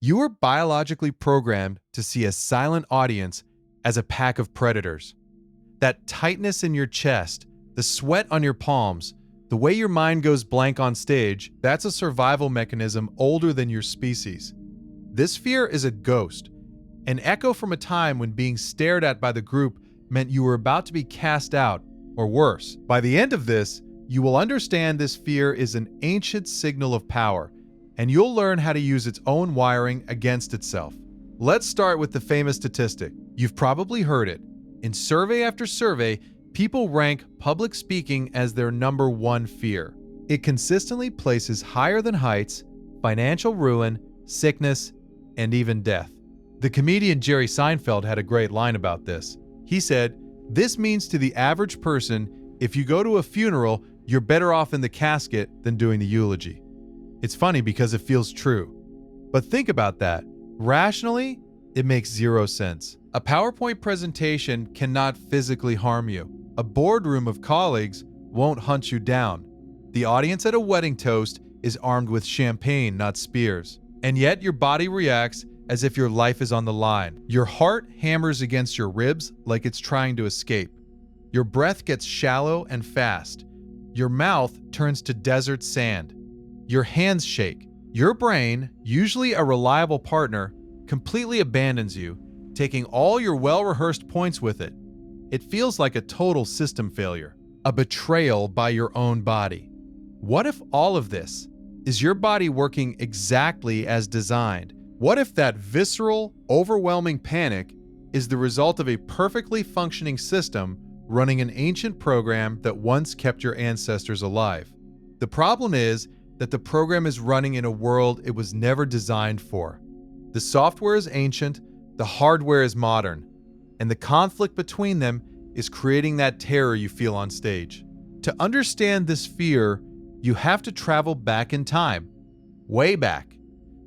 You are biologically programmed to see a silent audience as a pack of predators. That tightness in your chest, the sweat on your palms, the way your mind goes blank on stage, that's a survival mechanism older than your species. This fear is a ghost, an echo from a time when being stared at by the group meant you were about to be cast out, or worse. By the end of this, you will understand this fear is an ancient signal of power, and you'll learn how to use its own wiring against itself. Let's start with the famous statistic. You've probably heard it. In survey after survey, people rank public speaking as their number one fear. It consistently places higher than heights, financial ruin, sickness, and even death. The comedian Jerry Seinfeld had a great line about this. He said, "This means to the average person, if you go to a funeral, you're better off in the casket than doing the eulogy." It's funny because it feels true. But think about that. Rationally, it makes zero sense. A PowerPoint presentation cannot physically harm you. A boardroom of colleagues won't hunt you down. The audience at a wedding toast is armed with champagne, not spears. And yet your body reacts as if your life is on the line. Your heart hammers against your ribs like it's trying to escape. Your breath gets shallow and fast. Your mouth turns to desert sand. Your hands shake. Your brain, usually a reliable partner, completely abandons you, taking all your well-rehearsed points with it. It feels like a total system failure, a betrayal by your own body. What if all of this is your body working exactly as designed? What if that visceral, overwhelming panic is the result of a perfectly functioning system running an ancient program that once kept your ancestors alive? The problem is that the program is running in a world it was never designed for. The software is ancient, the hardware is modern, and the conflict between them is creating that terror you feel on stage. To understand this fear, you have to travel back in time, way back,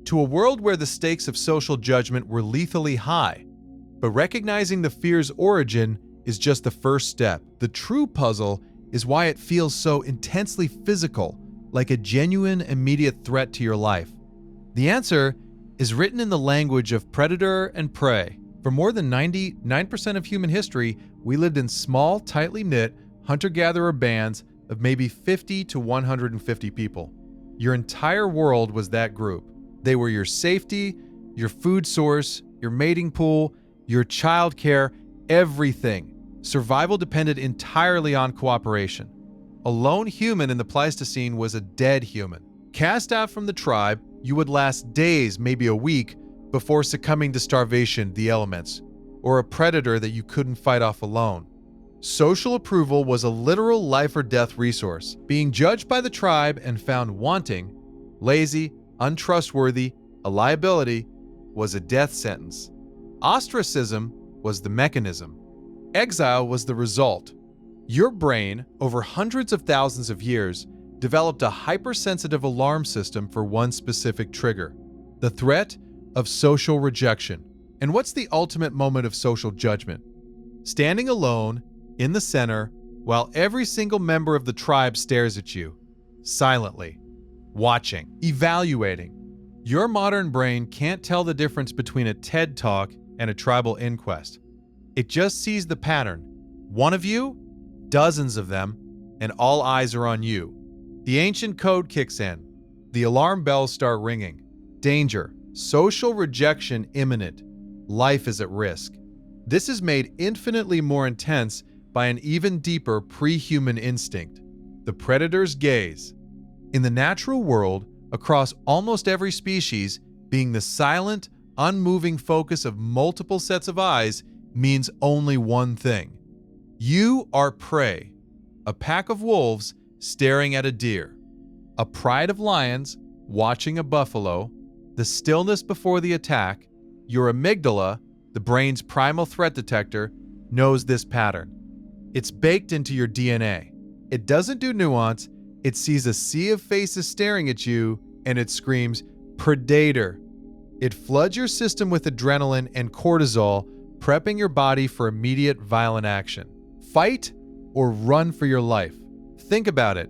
to a world where the stakes of social judgment were lethally high. But recognizing the fear's origin is just the first step. The true puzzle is why it feels so intensely physical, like a genuine, immediate threat to your life. The answer is written in the language of predator and prey. For more than 99% of human history, we lived in small, tightly knit, hunter-gatherer bands of maybe 50 to 150 people. Your entire world was that group. They were your safety, your food source, your mating pool, your childcare, everything. Survival depended entirely on cooperation. A lone human in the Pleistocene was a dead human. Cast out from the tribe, you would last days, maybe a week, before succumbing to starvation, the elements, or a predator that you couldn't fight off alone. Social approval was a literal life or death resource. Being judged by the tribe and found wanting, lazy, untrustworthy, a liability, was a death sentence. Ostracism was the mechanism. Exile was the result. Your brain, over hundreds of thousands of years, developed a hypersensitive alarm system for one specific trigger: the threat of social rejection. And what's the ultimate moment of social judgment? Standing alone, in the center, while every single member of the tribe stares at you, silently, watching, evaluating. Your modern brain can't tell the difference between a TED Talk and a tribal inquest. It just sees the pattern. One of you, dozens of them, and all eyes are on you. The ancient code kicks in. The alarm bells start ringing. Danger. Social rejection imminent. Life is at risk. This is made infinitely more intense by an even deeper pre-human instinct: the predator's gaze. In the natural world, across almost every species, being the silent, unmoving focus of multiple sets of eyes means only one thing. You are prey. A pack of wolves staring at a deer. A pride of lions watching a buffalo. The stillness before the attack. Your amygdala, the brain's primal threat detector, knows this pattern. It's baked into your DNA. It doesn't do nuance. It sees a sea of faces staring at you, and it screams, "Predator." It floods your system with adrenaline and cortisol, prepping your body for immediate violent action. Fight or run for your life. Think about it.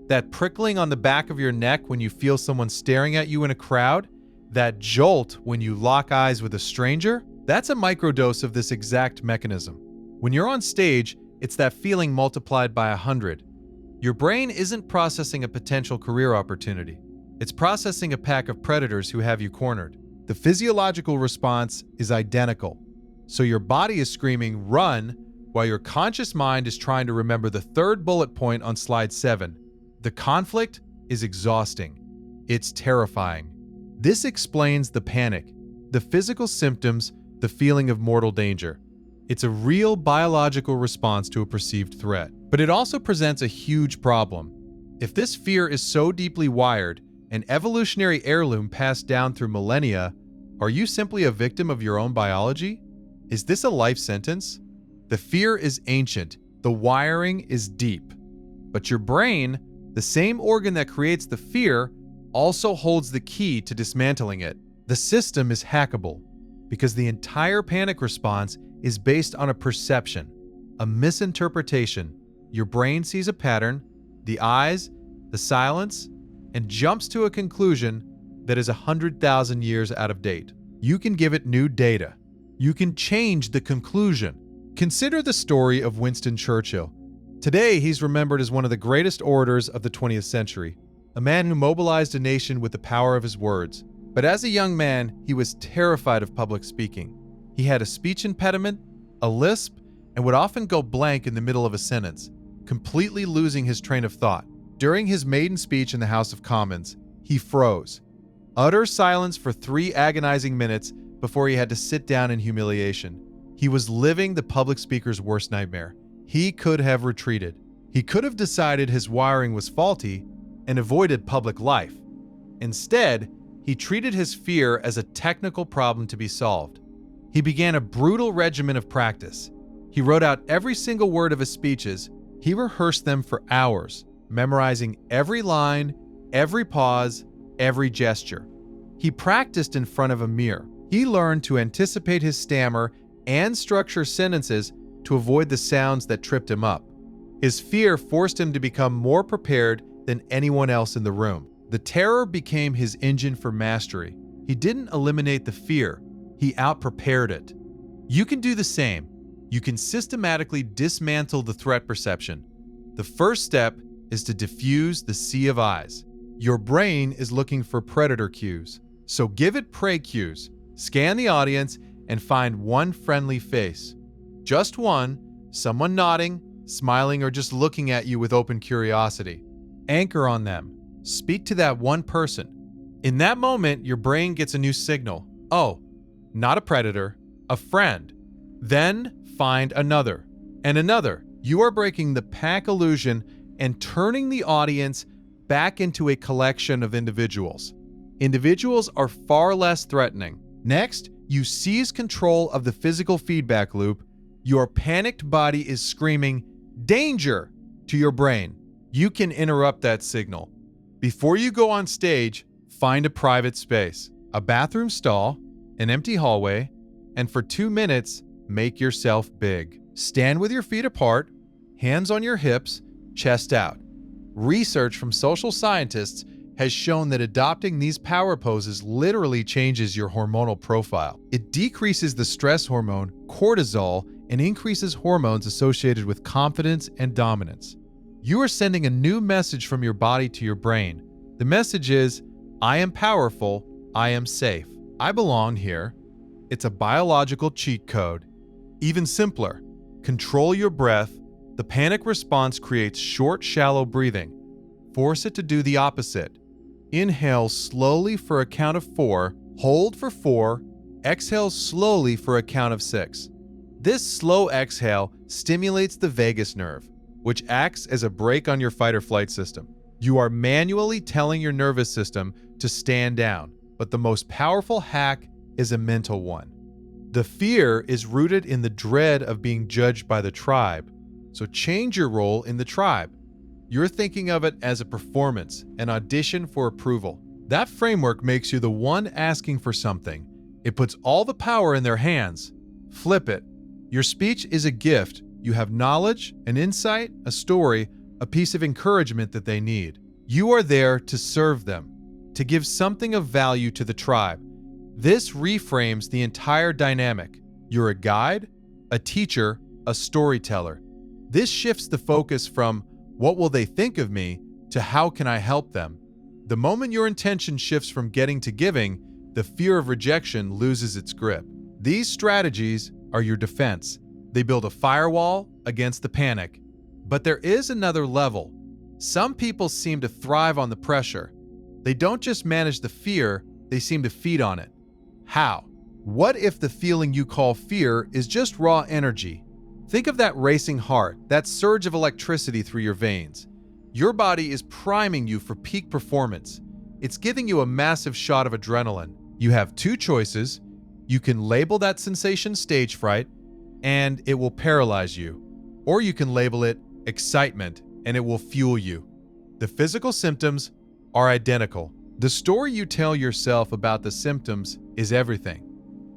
That prickling on the back of your neck when you feel someone staring at you in a crowd, That jolt when you lock eyes with a stranger, that's a microdose of this exact mechanism. When you're on stage, it's that feeling multiplied by 100. Your brain isn't processing a potential career opportunity. It's processing a pack of predators who have you cornered. The physiological response is identical. So your body is screaming, "Run," while your conscious mind is trying to remember the third bullet point on slide 7. The conflict is exhausting. It's terrifying. This explains the panic, the physical symptoms, the feeling of mortal danger. It's a real biological response to a perceived threat. But it also presents a huge problem. If this fear is so deeply wired, an evolutionary heirloom passed down through millennia, are you simply a victim of your own biology? Is this a life sentence? The fear is ancient. The wiring is deep. But your brain, the same organ that creates the fear, also holds the key to dismantling it. The system is hackable because the entire panic response is based on a perception, a misinterpretation. Your brain sees a pattern, the eyes, the silence, and jumps to a conclusion that is 100,000 years out of date. You can give it new data. You can change the conclusion. Consider the story of Winston Churchill. Today, he's remembered as one of the greatest orators of the 20th century, a man who mobilized a nation with the power of his words. But as a young man, he was terrified of public speaking. He had a speech impediment, a lisp, and would often go blank in the middle of a sentence, completely losing his train of thought. During his maiden speech in the House of Commons, he froze. Utter silence for 3 agonizing minutes before he had to sit down in humiliation. He was living the public speaker's worst nightmare. He could have retreated. He could have decided his wiring was faulty and avoided public life. Instead, he treated his fear as a technical problem to be solved. He began a brutal regimen of practice. He wrote out every single word of his speeches. He rehearsed them for hours, memorizing every line, every pause, every gesture. He practiced in front of a mirror. He learned to anticipate his stammer and structure sentences to avoid the sounds that tripped him up. His fear forced him to become more prepared than anyone else in the room. The terror became his engine for mastery. He didn't eliminate the fear, he outprepared it. You can do the same. You can systematically dismantle the threat perception. The first step is to diffuse the sea of eyes. Your brain is looking for predator cues, so give it prey cues. Scan the audience and find one friendly face. Just one, someone nodding, smiling, or just looking at you with open curiosity. Anchor on them. Speak to that one person. In that moment, your brain gets a new signal. Oh, not a predator, a friend. Then find another and another. You are breaking the pack illusion and turning the audience back into a collection of individuals. Individuals are far less threatening. Next, you seize control of the physical feedback loop. Your panicked body is screaming, "Danger!" to your brain. You can interrupt that signal. Before you go on stage, find a private space, a bathroom stall, an empty hallway, and for 2 minutes, make yourself big. Stand with your feet apart, hands on your hips, chest out. Research from social scientists has shown that adopting these power poses literally changes your hormonal profile. It decreases the stress hormone, cortisol, and increases hormones associated with confidence and dominance. You are sending a new message from your body to your brain. The message is, I am powerful, I am safe, I belong here. It's a biological cheat code. Even simpler, control your breath. The panic response creates short, shallow breathing. Force it to do the opposite. Inhale slowly for a count of 4, hold for 4, exhale slowly for a count of 6. This slow exhale stimulates the vagus nerve, which acts as a brake on your fight or flight system. You are manually telling your nervous system to stand down, but the most powerful hack is a mental one. The fear is rooted in the dread of being judged by the tribe, so change your role in the tribe. You're thinking of it as a performance, an audition for approval. That framework makes you the one asking for something. It puts all the power in their hands. Flip it. Your speech is a gift. You have knowledge, an insight, a story, a piece of encouragement that they need. You are there to serve them. to give something of value to the tribe. This reframes the entire dynamic. You're a guide, a teacher, a storyteller. This shifts the focus from what will they think of me to how can I help them. The moment your intention shifts from getting to giving, the fear of rejection loses its grip. These strategies are your defense. They build a firewall against the panic. But there is another level. Some people seem to thrive on the pressure. They don't just manage the fear, they seem to feed on it. How? What if the feeling you call fear is just raw energy? Think of that racing heart, that surge of electricity through your veins. Your body is priming you for peak performance. It's giving you a massive shot of adrenaline. You have two choices. You can label that sensation stage fright, and it will paralyze you. Or you can label it excitement, and it will fuel you. The physical symptoms are identical. The story you tell yourself about the symptoms is everything.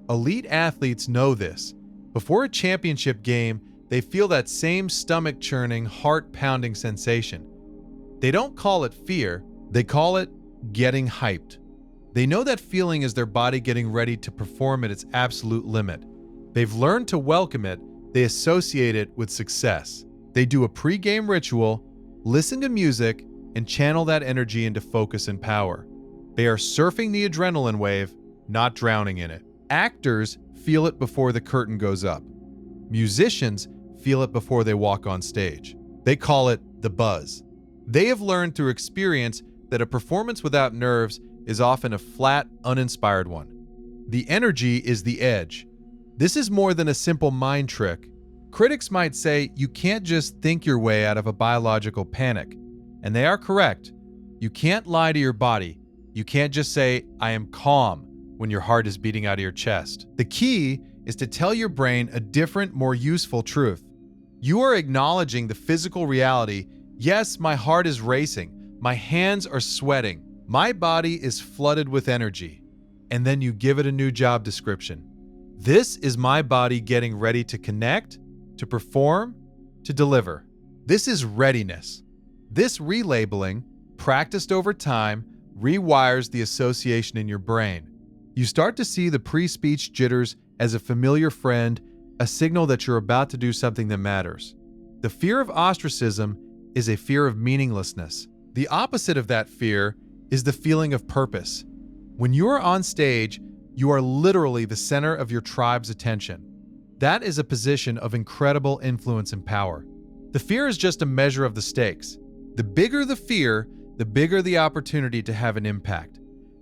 Elite athletes know this. Before a championship game, they feel that same stomach-churning, heart-pounding sensation. They don't call it fear, they call it getting hyped. They know that feeling is their body getting ready to perform at its absolute limit. They've learned to welcome it, they associate it with success. They do a pre-game ritual, listen to music, and channel that energy into focus and power. They are surfing the adrenaline wave, not drowning in it. Actors feel it before the curtain goes up. Musicians feel it before they walk on stage. They call it the buzz. They have learned through experience that a performance without nerves is often a flat, uninspired one. The energy is the edge. This is more than a simple mind trick. Critics might say you can't just think your way out of a biological panic. And they are correct. You can't lie to your body. You can't just say, I am calm, when your heart is beating out of your chest. The key is to tell your brain a different, more useful truth. You are acknowledging the physical reality. Yes, my heart is racing. My hands are sweating. My body is flooded with energy. And then you give it a new job description. This is my body getting ready to connect, to perform, to deliver. This is readiness. This relabeling, practiced over time, rewires the association in your brain. You start to see the pre-speech jitters as a familiar friend, a signal that you're about to do something that matters. The fear of ostracism is a fear of meaninglessness. The opposite of that fear is the feeling of purpose. When you are on stage, you are literally the center of your tribe's attention. That is a position of incredible influence and power. The fear is just a measure of the stakes. The bigger the fear, the bigger the opportunity to have an impact.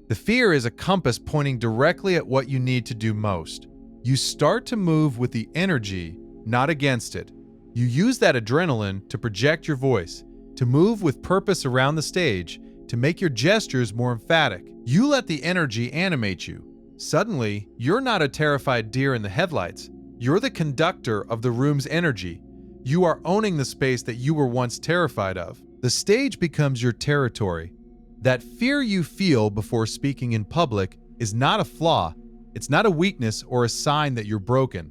The fear is a compass pointing directly at what you need to do most. You start to move with the energy, not against it. You use that adrenaline to project your voice, to move with purpose around the stage, to make your gestures more emphatic. You let the energy animate you. Suddenly, you're not a terrified deer in the headlights. You're the conductor of the room's energy. You are owning the space that you were once terrified of. The stage becomes your territory. That fear you feel before speaking in public is not a flaw. It's not a weakness or a sign that you're broken.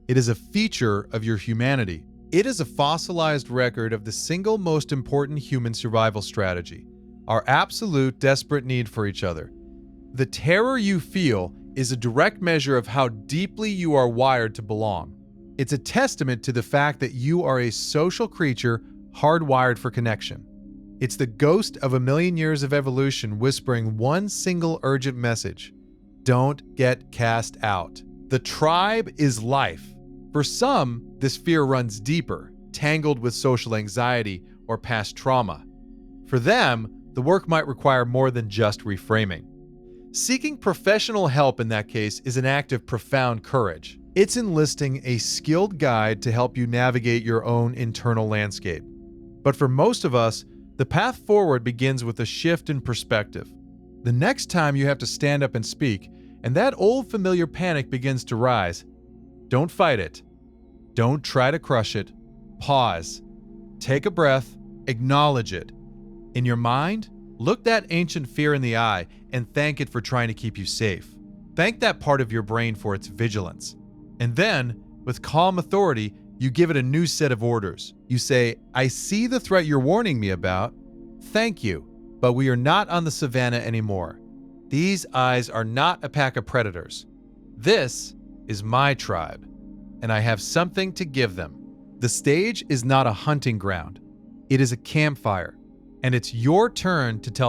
It is a feature of your humanity. It is a fossilized record of the single most important human survival strategy, our absolute desperate need for each other. The terror you feel is a direct measure of how deeply you are wired to belong. It's a testament to the fact that you are a social creature hardwired for connection. It's the ghost of a million years of evolution whispering one single urgent message: don't get cast out. The tribe is life. For some, this fear runs deeper, tangled with social anxiety or past trauma. For them, the work might require more than just reframing. Seeking professional help in that case is an act of profound courage. It's enlisting a skilled guide to help you navigate your own internal landscape. But for most of us, the path forward begins with a shift in perspective. The next time you have to stand up and speak, and that old familiar panic begins to rise, don't fight it. Don't try to crush it. Pause. Take a breath. Acknowledge it. In your mind, look that ancient fear in the eye and thank it for trying to keep you safe. Thank that part of your brain for its vigilance. And then, with calm authority, you give it a new set of orders. You say, I see the threat you're warning me about. Thank you. But we are not on the savannah anymore. These eyes are not a pack of predators. This is my tribe, and I have something to give them. The stage is not a hunting ground. It is a campfire, and it's your turn to tell